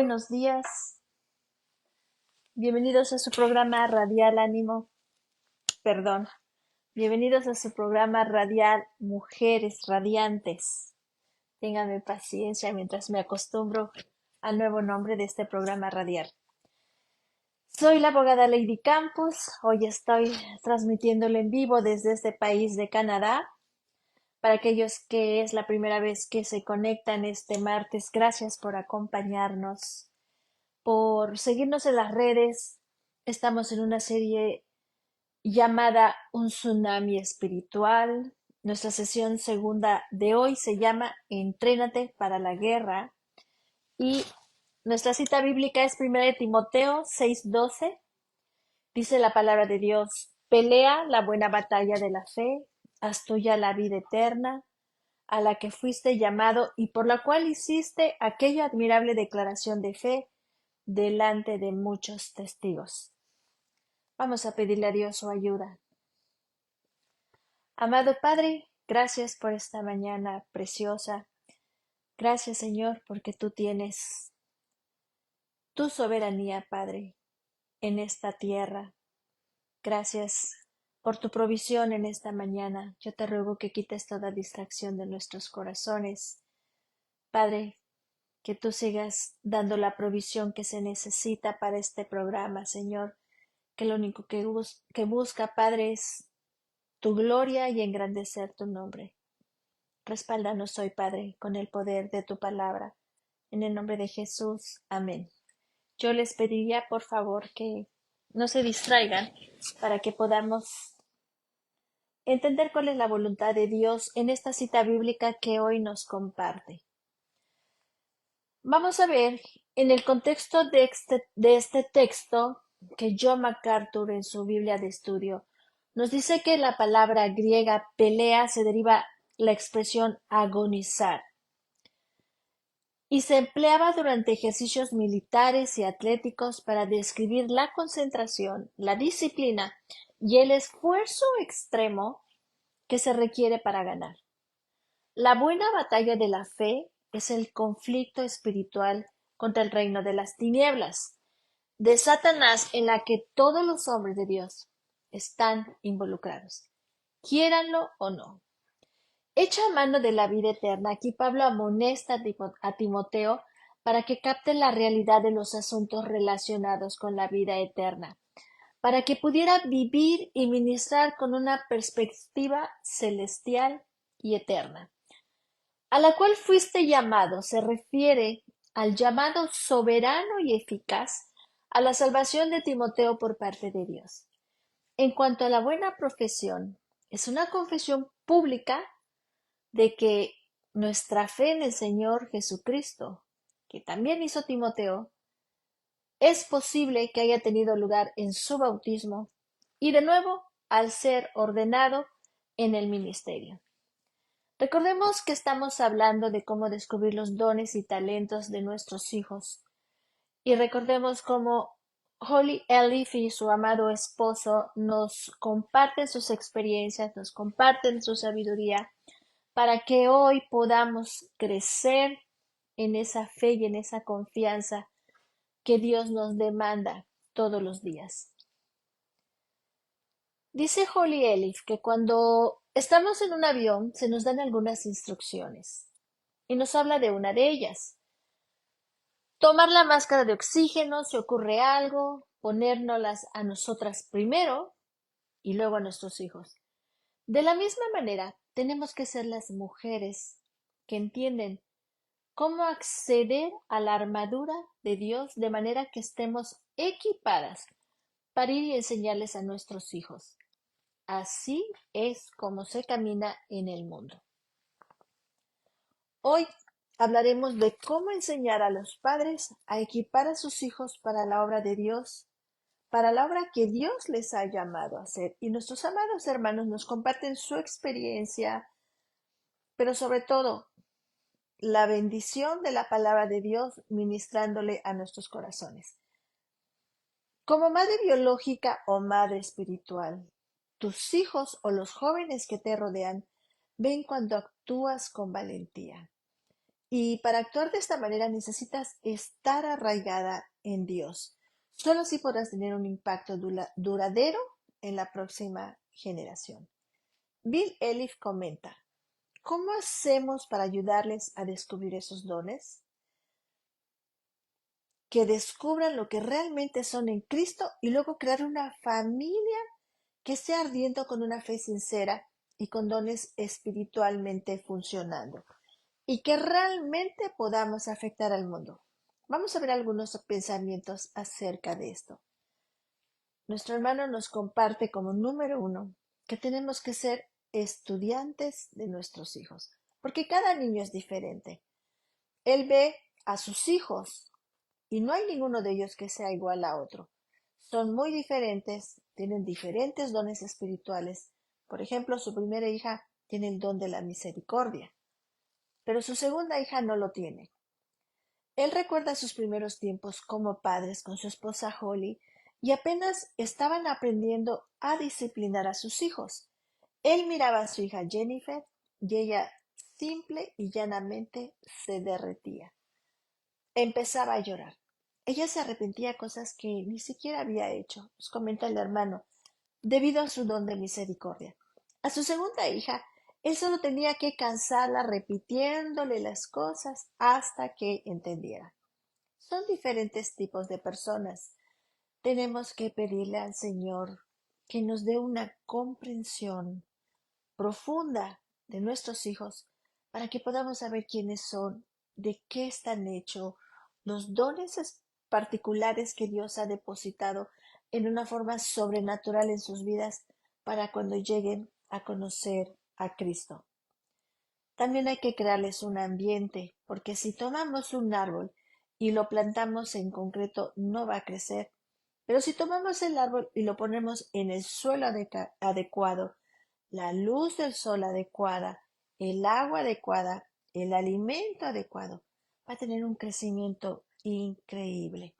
buenos días. Bienvenidos a su programa radial Ánimo, perdón. Bienvenidos a su programa radial Mujeres Radiantes. Ténganme paciencia mientras me acostumbro al nuevo nombre de este programa radial. Soy la abogada Lady Campos. Hoy estoy transmitiéndolo en vivo desde este país de Canadá. Para aquellos que es la primera vez que se conectan este martes, gracias por acompañarnos, por seguirnos en las redes. Estamos en una serie llamada Un Tsunami Espiritual. Nuestra sesión segunda de hoy se llama Entrénate para la Guerra y nuestra cita bíblica es 1 Timoteo 6:12. Dice la palabra de Dios: pelea la buena batalla de la fe, haz tuya la vida eterna, a la que fuiste llamado y por la cual hiciste aquella admirable declaración de fe delante de muchos testigos. Vamos a pedirle a Dios su ayuda. Amado Padre, gracias por esta mañana preciosa. Gracias, Señor, porque tú tienes tu soberanía, Padre, en esta tierra. Gracias por tu provisión en esta mañana. Yo te ruego que quites toda distracción de nuestros corazones. Padre, que tú sigas dando la provisión que se necesita para este programa, Señor, que lo único que busca, Padre, es tu gloria y engrandecer tu nombre. Respáldanos hoy, Padre, con el poder de tu palabra. En el nombre de Jesús. Amén. Yo les pediría, por favor, que no se distraigan para que podamos entender cuál es la voluntad de Dios en esta cita bíblica que hoy nos comparte. Vamos a ver en el contexto de este texto que John MacArthur en su Biblia de estudio nos dice que la palabra griega pelea se deriva la expresión agonizar y se empleaba durante ejercicios militares y atléticos para describir la concentración, la disciplina y el esfuerzo extremo que se requiere para ganar. La buena batalla de la fe es el conflicto espiritual contra el reino de las tinieblas, de Satanás, en la que todos los hombres de Dios están involucrados, quiéranlo o no. Hecha mano de la vida eterna, aquí Pablo amonesta a Timoteo para que capte la realidad de los asuntos relacionados con la vida eterna, para que pudiera vivir y ministrar con una perspectiva celestial y eterna, a la cual fuiste llamado. Se refiere al llamado soberano y eficaz a la salvación de Timoteo por parte de Dios. En cuanto a la buena profesión, es una confesión pública de que nuestra fe en el Señor Jesucristo, que también hizo Timoteo, es posible que haya tenido lugar en su bautismo y de nuevo al ser ordenado en el ministerio. Recordemos que estamos hablando de cómo descubrir los dones y talentos de nuestros hijos. Y recordemos cómo Holly Elif y su amado esposo nos comparten sus experiencias, nos comparten su sabiduría, para que hoy podamos crecer en esa fe y en esa confianza que Dios nos demanda todos los días. Dice Holly Elif que cuando estamos en un avión se nos dan algunas instrucciones y nos habla de una de ellas. Tomar la máscara de oxígeno si ocurre algo, ponérnoslas a nosotras primero y luego a nuestros hijos. De la misma manera, tenemos que ser las mujeres que entienden cómo acceder a la armadura de Dios de manera que estemos equipadas para ir y enseñarles a nuestros hijos. Así es como se camina en el mundo. Hoy hablaremos de cómo enseñar a los padres a equipar a sus hijos para la obra de Dios, para la obra que Dios les ha llamado a hacer. Y nuestros amados hermanos nos comparten su experiencia, pero sobre todo la bendición de la palabra de Dios ministrándole a nuestros corazones. Como madre biológica o madre espiritual, tus hijos o los jóvenes que te rodean ven cuando actúas con valentía. Y para actuar de esta manera necesitas estar arraigada en Dios. Solo así podrás tener un impacto duradero en la próxima generación. Bill Elif comenta, ¿cómo hacemos para ayudarles a descubrir esos dones? Que descubran lo que realmente son en Cristo y luego crear una familia que esté ardiendo con una fe sincera y con dones espiritualmente funcionando y que realmente podamos afectar al mundo. Vamos a ver algunos pensamientos acerca de esto. Nuestro hermano nos comparte como número uno que tenemos que ser estudiantes de nuestros hijos, porque cada niño es diferente. Él ve a sus hijos y no hay ninguno de ellos que sea igual a otro. Son muy diferentes, tienen diferentes dones espirituales. Por ejemplo, su primera hija tiene el don de la misericordia, pero su segunda hija no lo tiene. Él recuerda sus primeros tiempos como padres con su esposa Holly y apenas estaban aprendiendo a disciplinar a sus hijos. Él miraba a su hija Jennifer y ella simple y llanamente se derretía. Empezaba a llorar. Ella se arrepentía de cosas que ni siquiera había hecho, nos comenta el hermano, debido a su don de misericordia. A su segunda hija, él solo tenía que cansarla repitiéndole las cosas hasta que entendiera. Son diferentes tipos de personas. Tenemos que pedirle al Señor que nos dé una comprensión profunda de nuestros hijos para que podamos saber quiénes son, de qué están hechos, los dones particulares que Dios ha depositado en una forma sobrenatural en sus vidas para cuando lleguen a conocer a Cristo. También hay que crearles un ambiente, porque si tomamos un árbol y lo plantamos en concreto, no va a crecer. Pero si tomamos el árbol y lo ponemos en el suelo adecuado, la luz del sol adecuada, el agua adecuada, el alimento adecuado, va a tener un crecimiento increíble.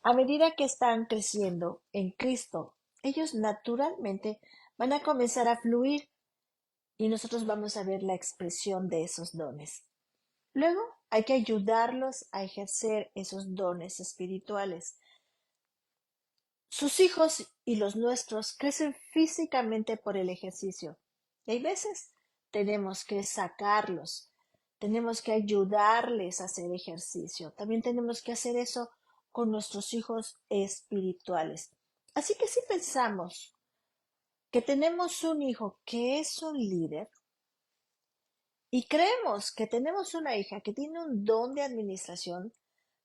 A medida que están creciendo en Cristo, ellos naturalmente van a comenzar a fluir y nosotros vamos a ver la expresión de esos dones. Luego hay que ayudarlos a ejercer esos dones espirituales. Sus hijos y los nuestros crecen físicamente por el ejercicio. Y hay veces tenemos que sacarlos, tenemos que ayudarles a hacer ejercicio. También tenemos que hacer eso con nuestros hijos espirituales. Así que si pensamos que tenemos un hijo que es un líder, y creemos que tenemos una hija que tiene un don de administración,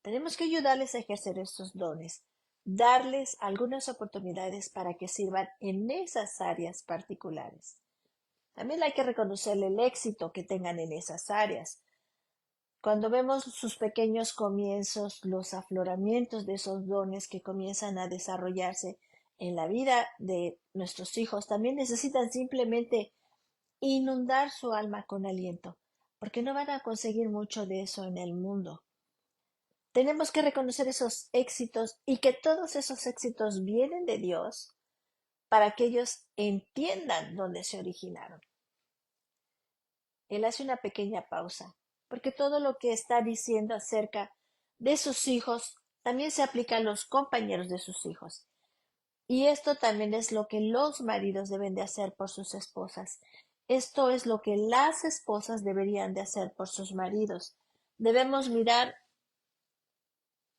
tenemos que ayudarles a ejercer estos dones, darles algunas oportunidades para que sirvan en esas áreas particulares. También hay que reconocerle el éxito que tengan en esas áreas. Cuando vemos sus pequeños comienzos, los afloramientos de esos dones que comienzan a desarrollarse en la vida de nuestros hijos, también necesitan simplemente inundar su alma con aliento, porque no van a conseguir mucho de eso en el mundo. Tenemos que reconocer esos éxitos y que todos esos éxitos vienen de Dios para que ellos entiendan dónde se originaron. Él hace una pequeña pausa, porque todo lo que está diciendo acerca de sus hijos también se aplica a los compañeros de sus hijos. Y esto también es lo que los maridos deben de hacer por sus esposas. Esto es lo que las esposas deberían de hacer por sus maridos. Debemos mirar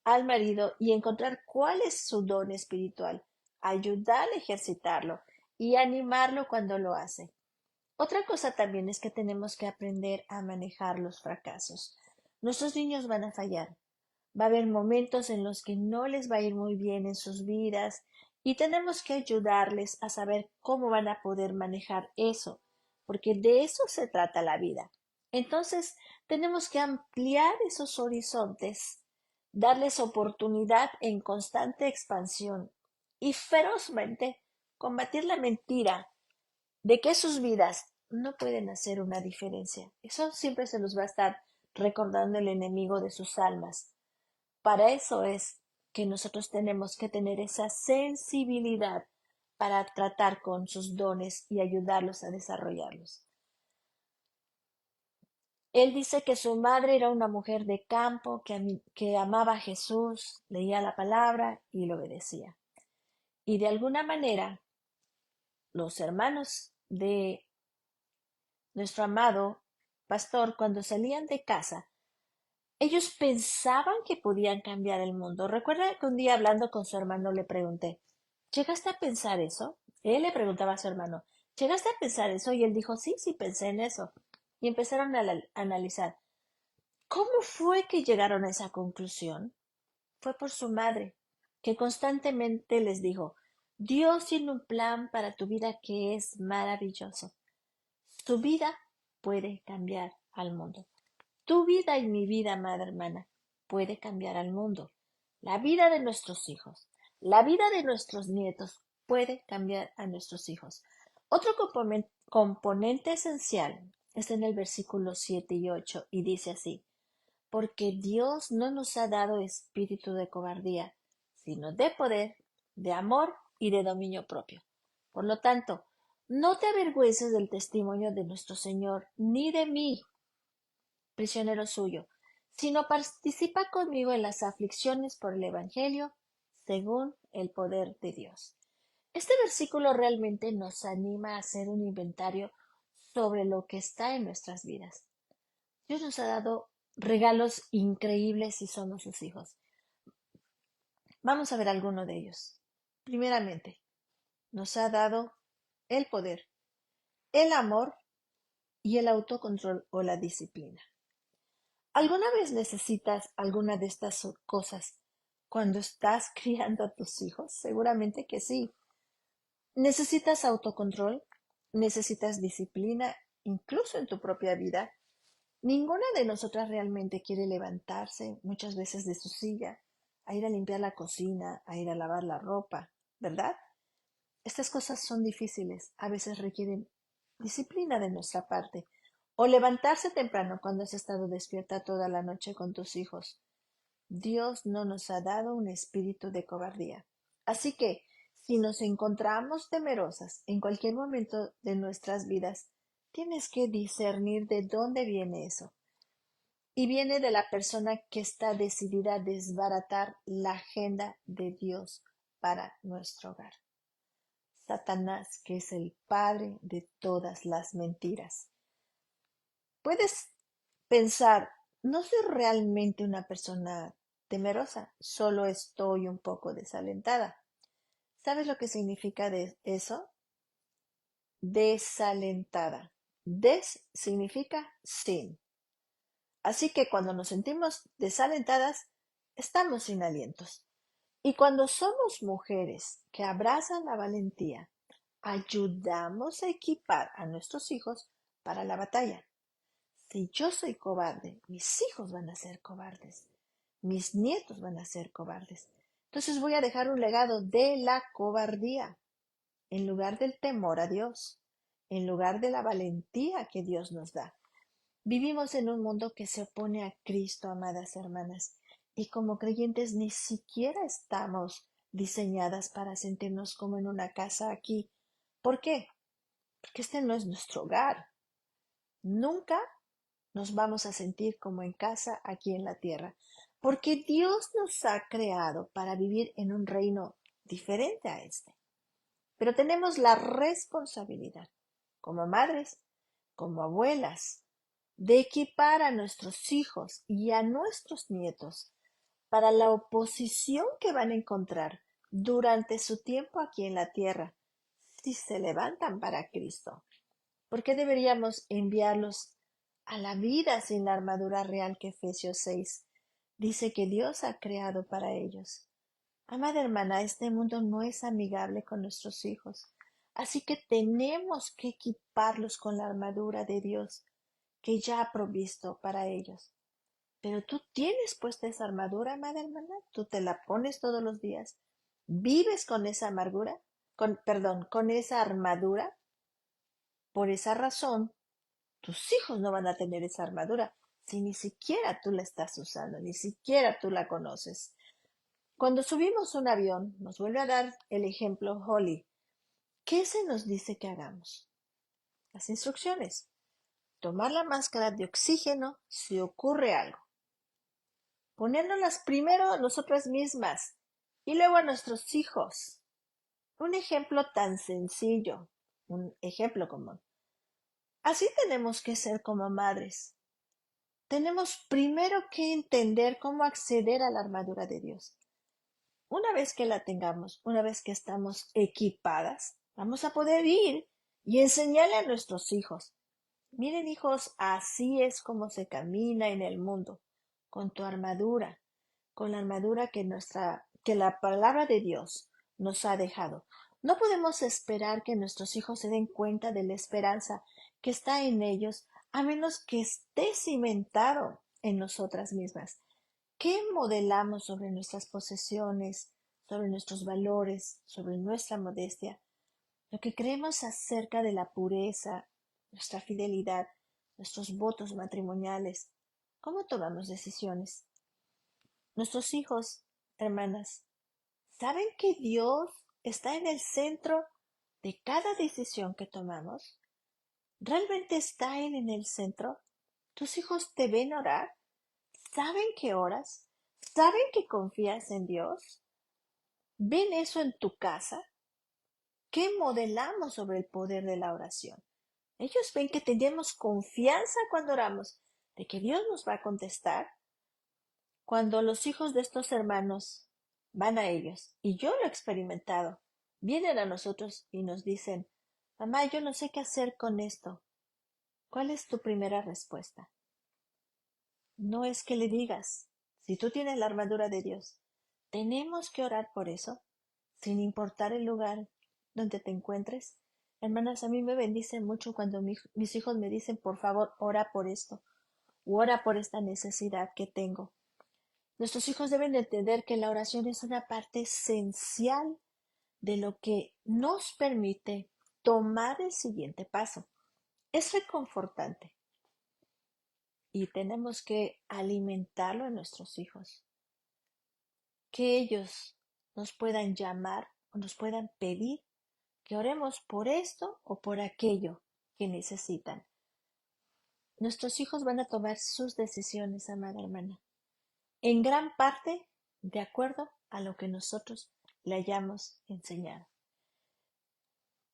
al marido y encontrar cuál es su don espiritual, ayudarle a ejercitarlo y animarlo cuando lo hace. Otra cosa también es que tenemos que aprender a manejar los fracasos. Nuestros niños van a fallar. Va a haber momentos en los que no les va a ir muy bien en sus vidas y tenemos que ayudarles a saber cómo van a poder manejar eso, porque de eso se trata la vida. Entonces, tenemos que ampliar esos horizontes, darles oportunidad en constante expansión y ferozmente combatir la mentira de que sus vidas no pueden hacer una diferencia. Eso siempre se nos va a estar recordando el enemigo de sus almas. Para eso es que nosotros tenemos que tener esa sensibilidad para tratar con sus dones y ayudarlos a desarrollarlos. Él dice que su madre era una mujer de campo que amaba a Jesús, leía la palabra y lo obedecía. Y de alguna manera, los hermanos de nuestro amado pastor, cuando salían de casa, ellos pensaban que podían cambiar el mundo. Recuerda que un día hablando con su hermano le pregunté, ¿llegaste a pensar eso? Él le preguntaba a su hermano, ¿llegaste a pensar eso? Y él dijo, sí, sí, pensé en eso. Y empezaron a analizar, ¿cómo fue que llegaron a esa conclusión? Fue por su madre, que constantemente les dijo, Dios tiene un plan para tu vida que es maravilloso. Su vida puede cambiar al mundo. Tu vida y mi vida, amada hermana, puede cambiar al mundo. La vida de nuestros hijos, la vida de nuestros nietos puede cambiar a nuestros hijos. Otro componente esencial está en el versículo 7 y 8 y dice así, porque Dios no nos ha dado espíritu de cobardía, sino de poder, de amor y de dominio propio. Por lo tanto, no te avergüences del testimonio de nuestro Señor, ni de mí, prisionero suyo, sino participa conmigo en las aflicciones por el Evangelio, según el poder de Dios. Este versículo realmente nos anima a hacer un inventario sobre lo que está en nuestras vidas. Dios nos ha dado regalos increíbles si somos sus hijos. Vamos a ver alguno de ellos. Primeramente, nos ha dado el poder, el amor y el autocontrol o la disciplina. ¿Alguna vez necesitas alguna de estas cosas cuando estás criando a tus hijos? Seguramente que sí. ¿Necesitas autocontrol? ¿Necesitas disciplina incluso en tu propia vida? Ninguna de nosotras realmente quiere levantarse muchas veces de su silla, a ir a limpiar la cocina, a ir a lavar la ropa, ¿verdad? Estas cosas son difíciles, a veces requieren disciplina de nuestra parte. O levantarse temprano cuando has estado despierta toda la noche con tus hijos. Dios no nos ha dado un espíritu de cobardía. Así que, si nos encontramos temerosas en cualquier momento de nuestras vidas, tienes que discernir de dónde viene eso. Y viene de la persona que está decidida a desbaratar la agenda de Dios para nuestro hogar. Satanás, que es el padre de todas las mentiras. Puedes pensar, no soy realmente una persona temerosa, solo estoy un poco desalentada. ¿Sabes lo que significa de eso? Desalentada. Des significa sin. Así que cuando nos sentimos desalentadas, estamos sin alientos. Y cuando somos mujeres que abrazan la valentía, ayudamos a equipar a nuestros hijos para la batalla. Si yo soy cobarde, mis hijos van a ser cobardes, mis nietos van a ser cobardes. Entonces voy a dejar un legado de la cobardía en lugar del temor a Dios, en lugar de la valentía que Dios nos da. Vivimos en un mundo que se opone a Cristo, amadas hermanas, y como creyentes ni siquiera estamos diseñadas para sentirnos como en una casa aquí. ¿Por qué? Porque este no es nuestro hogar. Nunca nos vamos a sentir como en casa aquí en la tierra, porque Dios nos ha creado para vivir en un reino diferente a este. Pero tenemos la responsabilidad, como madres, como abuelas, de equipar a nuestros hijos y a nuestros nietos para la oposición que van a encontrar durante su tiempo aquí en la tierra, si se levantan para Cristo. ¿Por qué deberíamos enviarlos a la vida sin la armadura real que Efesios 6 dice que Dios ha creado para ellos? Amada hermana, este mundo no es amigable con nuestros hijos, así que tenemos que equiparlos con la armadura de Dios que ya ha provisto para ellos. Pero tú tienes puesta esa armadura, amada hermana, tú te la pones todos los días, vives con esa amargura, con esa armadura. Por esa razón, tus hijos no van a tener esa armadura si ni siquiera tú la estás usando, ni siquiera tú la conoces. Cuando subimos un avión, nos vuelve a dar el ejemplo Holly. ¿Qué se nos dice que hagamos? Las instrucciones. tomar la máscara de oxígeno si ocurre algo, poniéndolas primero a nosotras mismas y luego a nuestros hijos. Un ejemplo tan sencillo, un ejemplo común. Así tenemos que ser como madres. Tenemos primero que entender cómo acceder a la armadura de Dios. Una vez que la tengamos, una vez que estamos equipadas, vamos a poder ir y enseñarle a nuestros hijos. Miren, hijos, así es como se camina en el mundo, con tu armadura, con la armadura que la palabra de Dios nos ha dejado. No podemos esperar que nuestros hijos se den cuenta de la esperanza que está en ellos, a menos que esté cimentado en nosotras mismas. ¿Qué modelamos sobre nuestras posesiones, sobre nuestros valores, sobre nuestra modestia? Lo que creemos acerca de la pureza, nuestra fidelidad, nuestros votos matrimoniales. ¿Cómo tomamos decisiones? Nuestros hijos, hermanas, ¿saben que Dios está en el centro de cada decisión que tomamos? ¿Realmente está Él en el centro? ¿Tus hijos te ven orar? ¿Saben que oras? ¿Saben que confías en Dios? ¿Ven eso en tu casa? ¿Qué modelamos sobre el poder de la oración? Ellos ven que tenemos confianza cuando oramos, de que Dios nos va a contestar. Cuando los hijos de estos hermanos van a ellos, y yo lo he experimentado, vienen a nosotros y nos dicen, mamá, yo no sé qué hacer con esto. ¿Cuál es tu primera respuesta? No es que le digas, si tú tienes la armadura de Dios, tenemos que orar por eso, sin importar el lugar donde te encuentres. Hermanas, a mí me bendicen mucho cuando mis hijos me dicen, por favor, ora por esto, o ora por esta necesidad que tengo. Nuestros hijos deben de entender que la oración es una parte esencial de lo que nos permite tomar el siguiente paso. Es reconfortante y tenemos que alimentarlo en nuestros hijos. Que ellos nos puedan llamar o nos puedan pedir que oremos por esto o por aquello que necesitan. Nuestros hijos van a tomar sus decisiones, amada hermana, en gran parte de acuerdo a lo que nosotros le hayamos enseñado.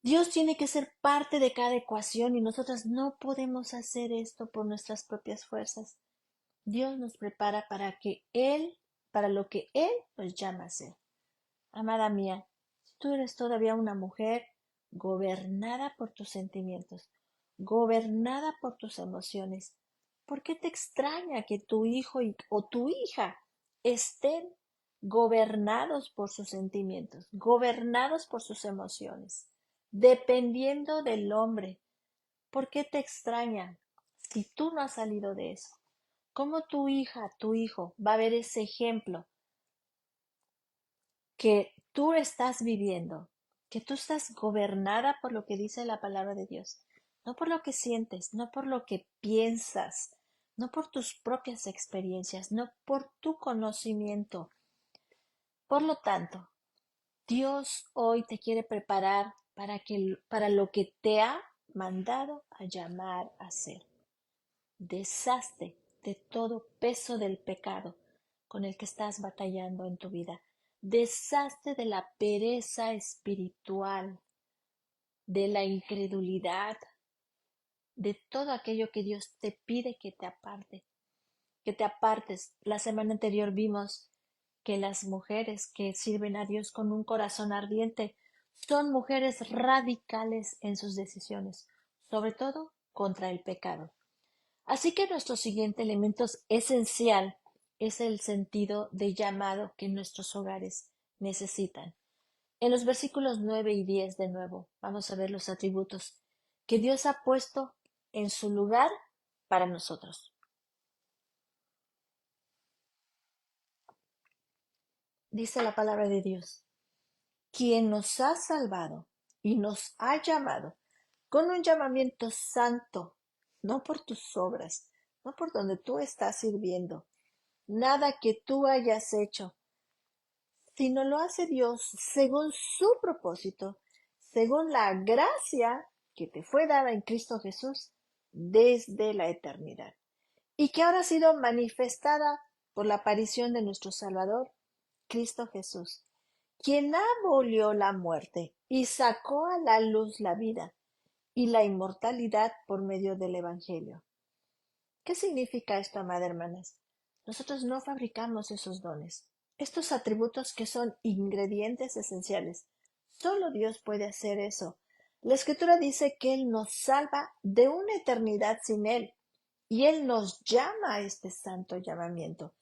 Dios tiene que ser parte de cada ecuación y nosotras no podemos hacer esto por nuestras propias fuerzas. Dios nos prepara para lo que Él nos llama a hacer. Amada mía, si tú eres todavía una mujer gobernada por tus sentimientos, gobernada por tus emociones, ¿por qué te extraña que tu hijo o tu hija estén gobernados por sus sentimientos, gobernados por sus emociones, dependiendo del hombre? ¿Por qué te extraña si tú no has salido de eso? ¿Cómo tu hija, tu hijo va a ver ese ejemplo que tú estás viviendo, que tú estás gobernada por lo que dice la palabra de Dios, no por lo que sientes, no por lo que piensas, no por tus propias experiencias, no por tu conocimiento? Por lo tanto, Dios hoy te quiere preparar para lo que te ha mandado a llamar a ser. Deshazte de todo peso del pecado con el que estás batallando en tu vida. Deshazte de la pereza espiritual, de la incredulidad, de todo aquello que Dios te pide que te apartes. La semana anterior vimos que las mujeres que sirven a Dios con un corazón ardiente son mujeres radicales en sus decisiones, sobre todo contra el pecado. Así que nuestro siguiente elemento esencial es el sentido de llamado que nuestros hogares necesitan. En los versículos 9 y 10 de nuevo vamos a ver los atributos que Dios ha puesto en su lugar para nosotros. Dice la palabra de Dios, quien nos ha salvado y nos ha llamado con un llamamiento santo, no por tus obras, no por donde tú estás sirviendo, nada que tú hayas hecho, sino lo hace Dios según su propósito, según la gracia que te fue dada en Cristo Jesús desde la eternidad y que ahora ha sido manifestada por la aparición de nuestro Salvador, Cristo Jesús, quien abolió la muerte y sacó a la luz la vida y la inmortalidad por medio del Evangelio. ¿Qué significa esto, amadas hermanas? Nosotros no fabricamos esos dones, estos atributos que son ingredientes esenciales. Solo Dios puede hacer eso. La Escritura dice que Él nos salva de una eternidad sin Él y Él nos llama a este santo llamamiento.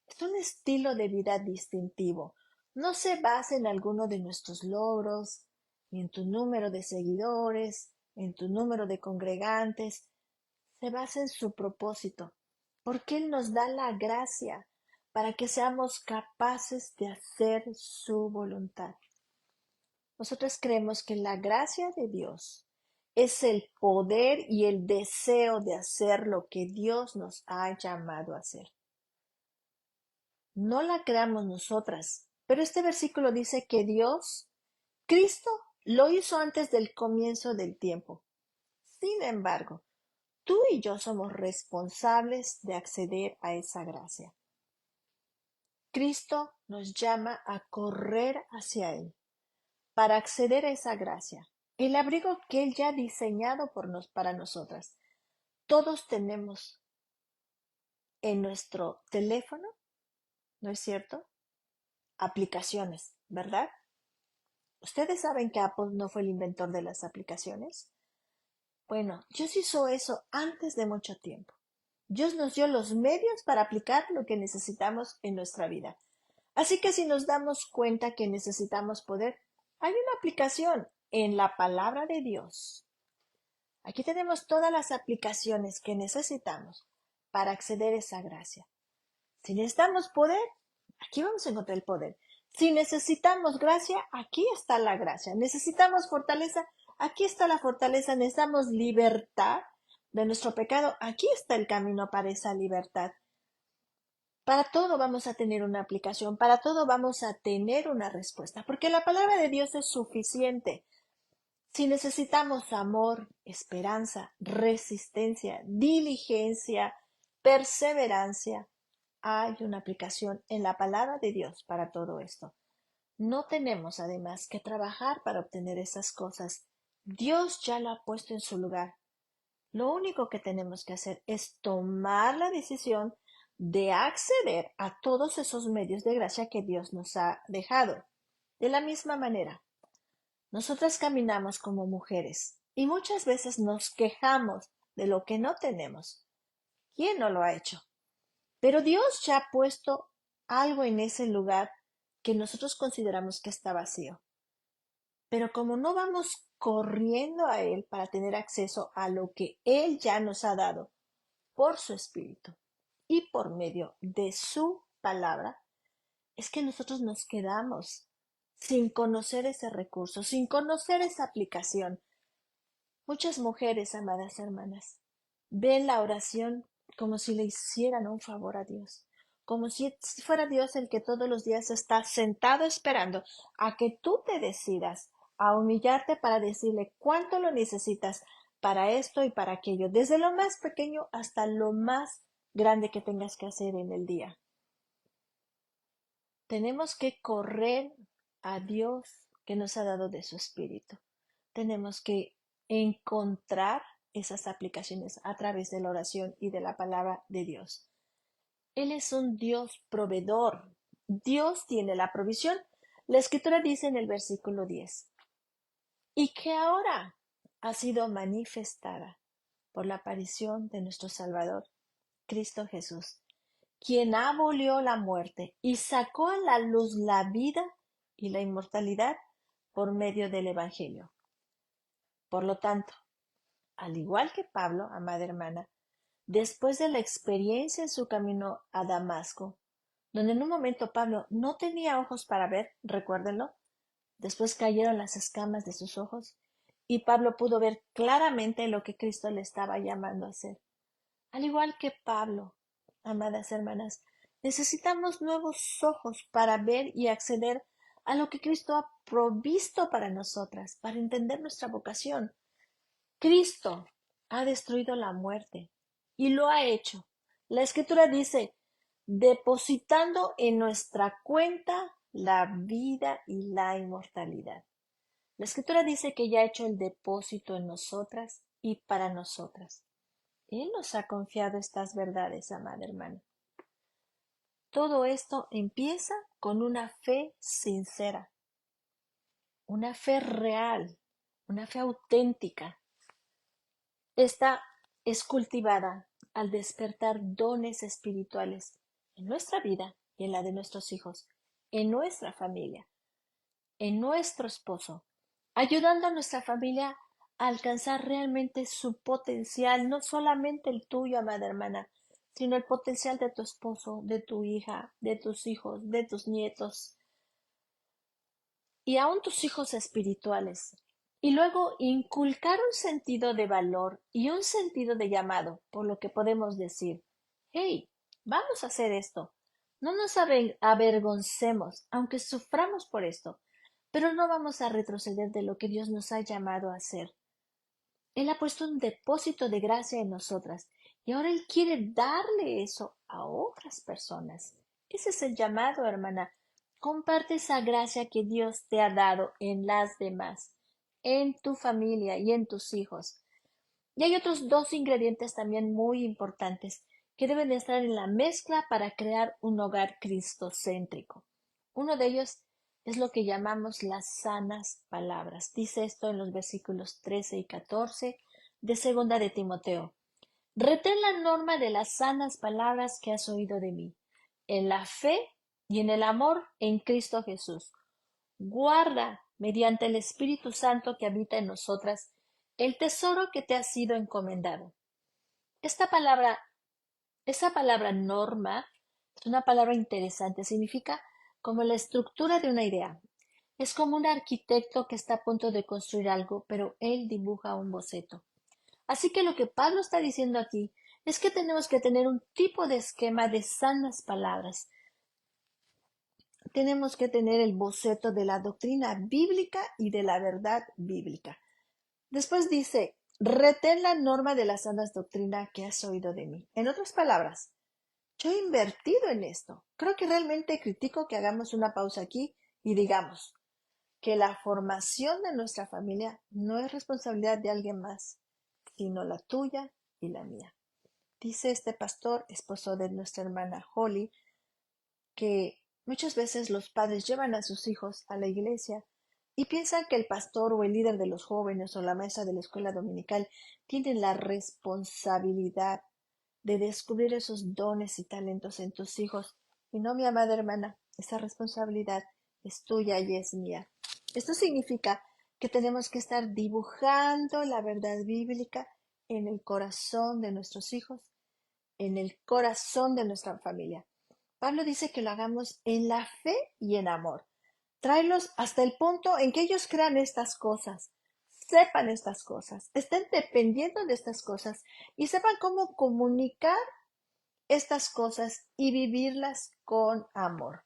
Es un estilo de vida distintivo. No se basa en alguno de nuestros logros, ni en tu número de seguidores, en tu número de congregantes. Se basa en su propósito, porque Él nos da la gracia para que seamos capaces de hacer su voluntad. Nosotros creemos que la gracia de Dios es el poder y el deseo de hacer lo que Dios nos ha llamado a hacer. No la creamos nosotras, pero este versículo dice que Dios, Cristo, lo hizo antes del comienzo del tiempo. Sin embargo, tú y yo somos responsables de acceder a esa gracia. Cristo nos llama a correr hacia Él para acceder a esa gracia, el abrigo que Él ya ha diseñado para nosotras. Todos tenemos en nuestro teléfono, ¿no es cierto? Aplicaciones, ¿verdad? ¿Ustedes saben que Apple no fue el inventor de las aplicaciones? Bueno, Dios hizo eso antes de mucho tiempo. Dios nos dio los medios para aplicar lo que necesitamos en nuestra vida. Así que si nos damos cuenta que necesitamos poder, hay una aplicación en la palabra de Dios. Aquí tenemos todas las aplicaciones que necesitamos para acceder a esa gracia. Si necesitamos poder, aquí vamos a encontrar el poder. Si necesitamos gracia, aquí está la gracia. Necesitamos fortaleza, aquí está la fortaleza. Necesitamos libertad de nuestro pecado, aquí está el camino para esa libertad. Para todo vamos a tener una aplicación, para todo vamos a tener una respuesta, porque la palabra de Dios es suficiente. Si necesitamos amor, esperanza, resistencia, diligencia, perseverancia, hay una aplicación en la palabra de Dios para todo esto. No tenemos además que trabajar para obtener esas cosas. Dios ya lo ha puesto en su lugar. Lo único que tenemos que hacer es tomar la decisión de acceder a todos esos medios de gracia que Dios nos ha dejado. De la misma manera, nosotras caminamos como mujeres y muchas veces nos quejamos de lo que no tenemos. ¿Quién no lo ha hecho? Pero Dios ya ha puesto algo en ese lugar que nosotros consideramos que está vacío. Pero como no vamos corriendo a Él para tener acceso a lo que Él ya nos ha dado por su Espíritu y por medio de su palabra, es que nosotros nos quedamos sin conocer ese recurso, sin conocer esa aplicación. Muchas mujeres, amadas hermanas, ven la oración como si le hicieran un favor a Dios, como si fuera Dios el que todos los días está sentado esperando a que tú te decidas a humillarte para decirle cuánto lo necesitas para esto y para aquello, desde lo más pequeño hasta lo más grande que tengas que hacer en el día. Tenemos que correr a Dios que nos ha dado de su Espíritu. Tenemos que encontrar esas aplicaciones a través de la oración y de la palabra de Dios. Él es un Dios proveedor. Dios tiene la provisión. La Escritura dice en el versículo 10, y que ahora ha sido manifestada por la aparición de nuestro Salvador, Cristo Jesús, quien abolió la muerte y sacó a la luz la vida y la inmortalidad por medio del Evangelio. Por lo tanto, al igual que Pablo, amada hermana, después de la experiencia en su camino a Damasco, donde en un momento Pablo no tenía ojos para ver, recuérdenlo, después cayeron las escamas de sus ojos y Pablo pudo ver claramente lo que Cristo le estaba llamando a hacer. Al igual que Pablo, amadas hermanas, necesitamos nuevos ojos para ver y acceder a lo que Cristo ha provisto para nosotras, para entender nuestra vocación. Cristo ha destruido la muerte y lo ha hecho. La Escritura dice, depositando en nuestra cuenta la vida y la inmortalidad. La Escritura dice que ya ha hecho el depósito en nosotras y para nosotras. Él nos ha confiado estas verdades, amada hermana. Todo esto empieza con una fe sincera, una fe real, una fe auténtica. Esta es cultivada al despertar dones espirituales en nuestra vida y en la de nuestros hijos, en nuestra familia, en nuestro esposo, ayudando a nuestra familia a alcanzar realmente su potencial, no solamente el tuyo, amada hermana, sino el potencial de tu esposo, de tu hija, de tus hijos, de tus nietos y aún tus hijos espirituales. Y luego inculcar un sentido de valor y un sentido de llamado, por lo que podemos decir, hey, vamos a hacer esto. No nos avergoncemos, aunque suframos por esto, pero no vamos a retroceder de lo que Dios nos ha llamado a hacer. Él ha puesto un depósito de gracia en nosotras y ahora Él quiere darle eso a otras personas. Ese es el llamado, hermana. Comparte esa gracia que Dios te ha dado en las demás, en tu familia y en tus hijos. Y hay otros dos ingredientes también muy importantes que deben de estar en la mezcla para crear un hogar cristocéntrico. Uno de ellos es lo que llamamos las sanas palabras. Dice esto en los versículos 13 y 14 de Segunda de Timoteo. Retén la norma de las sanas palabras que has oído de mí, en la fe y en el amor en Cristo Jesús. Guarda, mediante el Espíritu Santo que habita en nosotras, el tesoro que te ha sido encomendado. Esta palabra, esa palabra norma, es una palabra interesante, significa como la estructura de una idea. Es como un arquitecto que está a punto de construir algo, pero él dibuja un boceto. Así que lo que Pablo está diciendo aquí es que tenemos que tener un tipo de esquema de sanas palabras. Tenemos que tener el boceto de la doctrina bíblica y de la verdad bíblica. Después dice, retén la norma de la sana doctrina que has oído de mí. En otras palabras, yo he invertido en esto. Creo que realmente critico que hagamos una pausa aquí y digamos que la formación de nuestra familia no es responsabilidad de alguien más, sino la tuya y la mía. Dice este pastor, esposo de nuestra hermana Holly, que muchas veces los padres llevan a sus hijos a la iglesia y piensan que el pastor o el líder de los jóvenes o la maestra de la escuela dominical tienen la responsabilidad de descubrir esos dones y talentos en tus hijos. Y no, mi amada hermana, esa responsabilidad es tuya y es mía. Esto significa que tenemos que estar dibujando la verdad bíblica en el corazón de nuestros hijos, en el corazón de nuestra familia. Pablo dice que lo hagamos en la fe y en amor. Tráelos hasta el punto en que ellos crean estas cosas, sepan estas cosas, estén dependiendo de estas cosas y sepan cómo comunicar estas cosas y vivirlas con amor.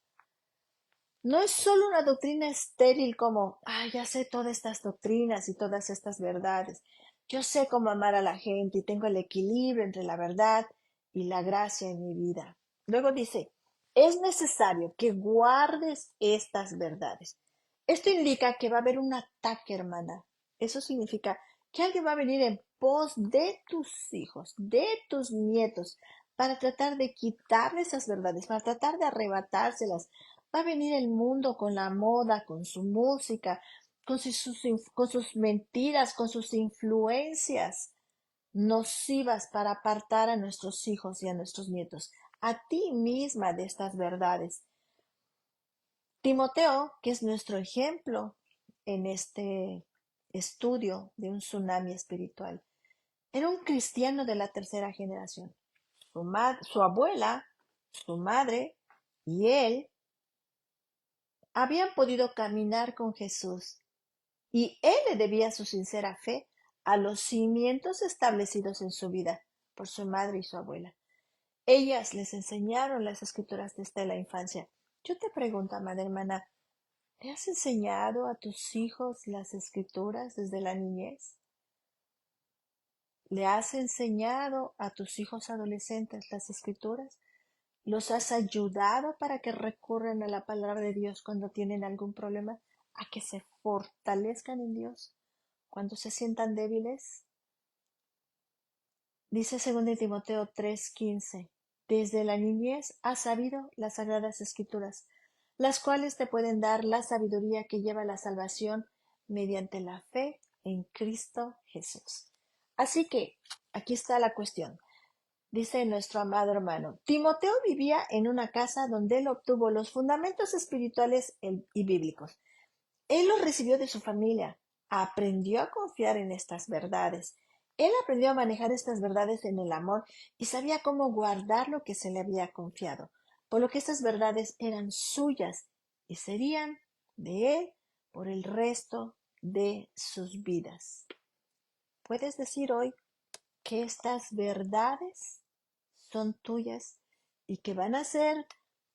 No es solo una doctrina estéril como, ya sé todas estas doctrinas y todas estas verdades. Yo sé cómo amar a la gente y tengo el equilibrio entre la verdad y la gracia en mi vida. Luego dice, es necesario que guardes estas verdades. Esto indica que va a haber un ataque, hermana. Eso significa que alguien va a venir en pos de tus hijos, de tus nietos, para tratar de quitarle esas verdades, para tratar de arrebatárselas. Va a venir el mundo con la moda, con su música, con sus mentiras, con sus influencias nocivas para apartar a nuestros hijos y a nuestros nietos, a ti misma de estas verdades. Timoteo, que es nuestro ejemplo en este estudio de un tsunami espiritual, era un cristiano de la tercera generación. Su abuela, su madre y él habían podido caminar con Jesús y él le debía su sincera fe a los cimientos establecidos en su vida por su madre y su abuela. Ellas les enseñaron las escrituras desde la infancia. Yo te pregunto, amada hermana, ¿le has enseñado a tus hijos las escrituras desde la niñez? ¿Le has enseñado a tus hijos adolescentes las escrituras? ¿Los has ayudado para que recurran a la palabra de Dios cuando tienen algún problema? ¿A que se fortalezcan en Dios cuando se sientan débiles? Dice 2 Timoteo 3:15, desde la niñez has sabido las sagradas escrituras, las cuales te pueden dar la sabiduría que lleva a la salvación mediante la fe en Cristo Jesús. Así que aquí está la cuestión. Dice nuestro amado hermano, Timoteo vivía en una casa donde él obtuvo los fundamentos espirituales y bíblicos. Él los recibió de su familia, aprendió a confiar en estas verdades. Él aprendió a manejar estas verdades en el amor y sabía cómo guardar lo que se le había confiado, por lo que estas verdades eran suyas y serían de él por el resto de sus vidas. ¿Puedes decir hoy que estas verdades son tuyas y que van a ser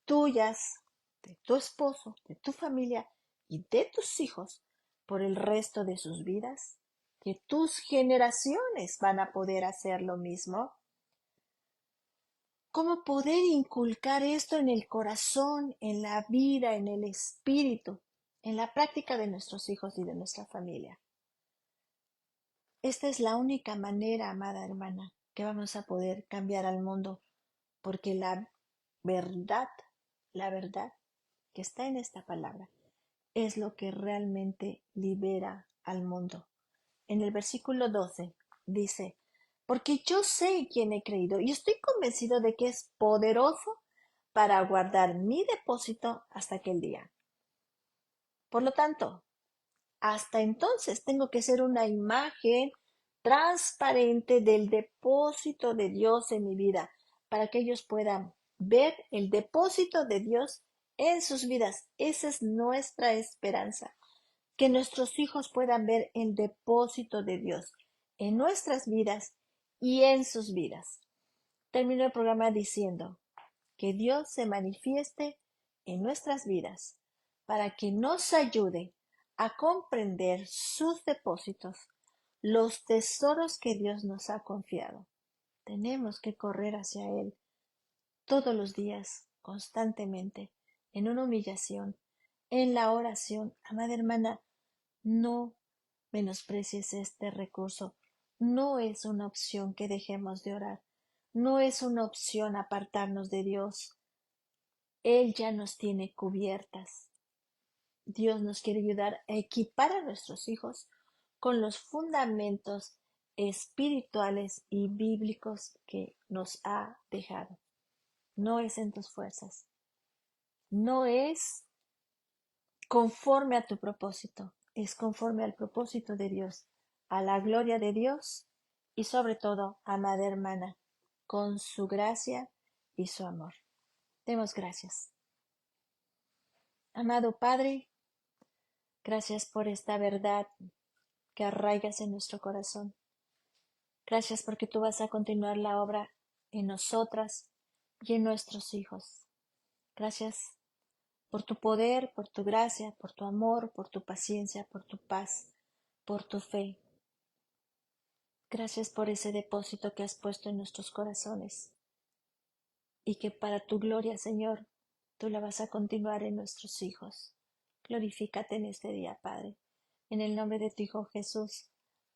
tuyas, de tu esposo, de tu familia y de tus hijos por el resto de sus vidas? ¿Que tus generaciones van a poder hacer lo mismo? ¿Cómo poder inculcar esto en el corazón, en la vida, en el espíritu, en la práctica de nuestros hijos y de nuestra familia? Esta es la única manera, amada hermana, que vamos a poder cambiar al mundo, porque verdad, la verdad que está en esta palabra, es lo que realmente libera al mundo. En el versículo 12 dice, porque yo sé en quién he creído y estoy convencido de que es poderoso para guardar mi depósito hasta aquel día. Por lo tanto, hasta entonces tengo que ser una imagen transparente del depósito de Dios en mi vida, para que ellos puedan ver el depósito de Dios en sus vidas. Esa es nuestra esperanza, que nuestros hijos puedan ver el depósito de Dios en nuestras vidas y en sus vidas. Termino el programa diciendo que Dios se manifieste en nuestras vidas para que nos ayude a comprender sus depósitos, los tesoros que Dios nos ha confiado. Tenemos que correr hacia Él todos los días, constantemente, en una humillación, en la oración. Amada hermana, no menosprecies este recurso. No es una opción que dejemos de orar. No es una opción apartarnos de Dios. Él ya nos tiene cubiertas. Dios nos quiere ayudar a equipar a nuestros hijos con los fundamentos espirituales y bíblicos que nos ha dejado. No es en tus fuerzas. No es conforme a tu propósito. Es conforme al propósito de Dios, a la gloria de Dios y sobre todo, amada hermana, con su gracia y su amor. Demos gracias. Amado Padre, gracias por esta verdad que arraigas en nuestro corazón. Gracias porque tú vas a continuar la obra en nosotras y en nuestros hijos. Gracias por tu poder, por tu gracia, por tu amor, por tu paciencia, por tu paz, por tu fe. Gracias por ese depósito que has puesto en nuestros corazones y que para tu gloria, Señor, tú la vas a continuar en nuestros hijos. Glorifícate en este día, Padre. En el nombre de tu Hijo Jesús.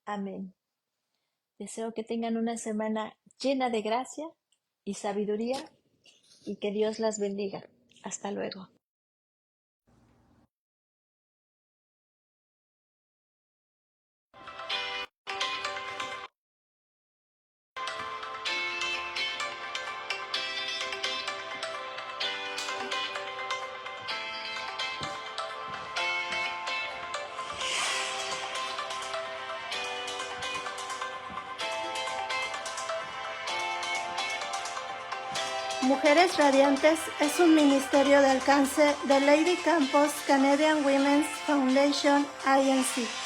Amén. Deseo que tengan una semana llena de gracia y sabiduría y que Dios las bendiga. Hasta luego. Mujeres Radiantes es un ministerio de alcance de Lady Campos Canadian Women's Foundation, Inc.